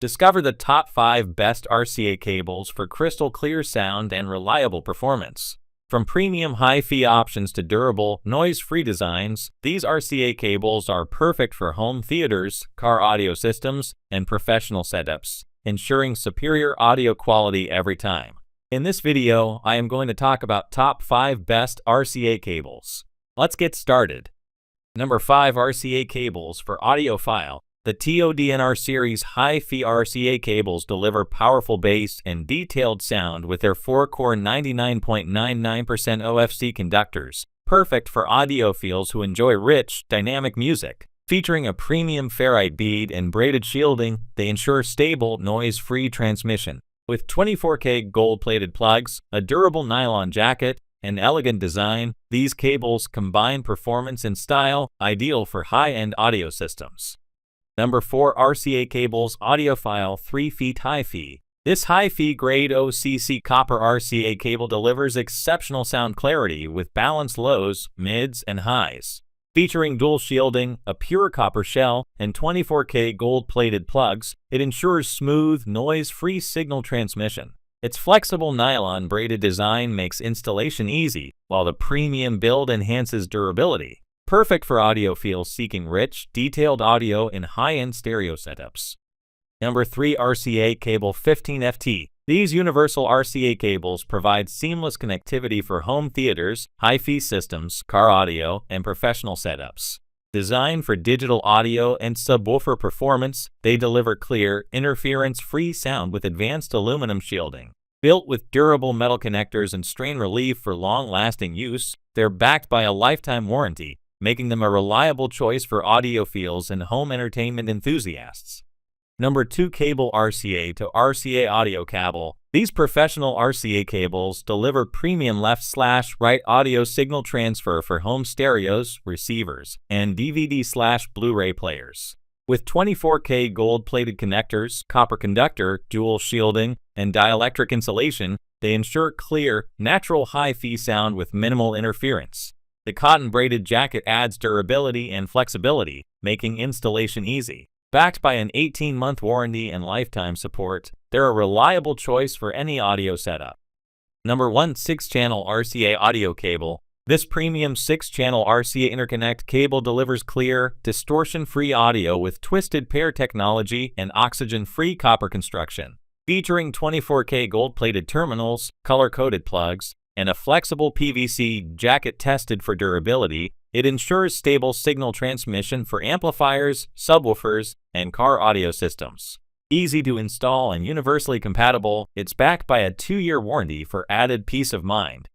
Discover the top 5 best RCA cables for crystal clear sound and reliable performance. From premium HiFi options to durable, noise-free designs, these RCA cables are perfect for home theaters, car audio systems, and professional setups, ensuring superior audio quality every time. In this video, I am going to talk about top 5 best RCA cables. Let's get started. Number 5 RCA cables for Audiophile. The TODNR series HiFi RCA cables deliver powerful bass and detailed sound with their 4-core 99.99% OFC conductors, perfect for audiophiles who enjoy rich, dynamic music. Featuring a premium ferrite bead and braided shielding, they ensure stable, noise-free transmission. With 24K gold-plated plugs, a durable nylon jacket, and elegant design, these cables combine performance and style, ideal for high-end audio systems. Number 4 RCA Cables Audiophile 3 feet HiFi. This HiFi grade OCC copper RCA cable delivers exceptional sound clarity with balanced lows, mids, and highs. Featuring dual shielding, a pure copper shell, and 24K gold-plated plugs, it ensures smooth, noise-free signal transmission. Its flexible nylon braided design makes installation easy, while the premium build enhances durability. Perfect for audiophiles seeking rich, detailed audio in high-end stereo setups. Number 3 RCA Cable 15FT. These universal RCA cables provide seamless connectivity for home theaters, HiFi systems, car audio, and professional setups. Designed for digital audio and subwoofer performance, they deliver clear, interference-free sound with advanced aluminum shielding. Built with durable metal connectors and strain relief for long-lasting use, they're backed by a lifetime warranty, making them a reliable choice for audiophiles and home entertainment enthusiasts. Number 2 Cable RCA to RCA Audio Cable. These professional RCA cables deliver premium left/right audio signal transfer for home stereos, receivers, and DVD/Blu-ray players. With 24K gold-plated connectors, copper conductor, dual shielding, and dielectric insulation, they ensure clear, natural HiFi sound with minimal interference. The cotton braided jacket adds durability and flexibility, making installation easy. Backed by an 18-month warranty and lifetime support, they're a reliable choice for any audio setup. Number 1 6-channel RCA Audio Cable. This premium 6-channel RCA interconnect cable delivers clear, distortion-free audio with twisted pair technology and oxygen-free copper construction. Featuring 24K gold-plated terminals, color-coded plugs, and a flexible PVC jacket tested for durability, it ensures stable signal transmission for amplifiers, subwoofers, and car audio systems. Easy to install and universally compatible, it's backed by a 2-year warranty for added peace of mind.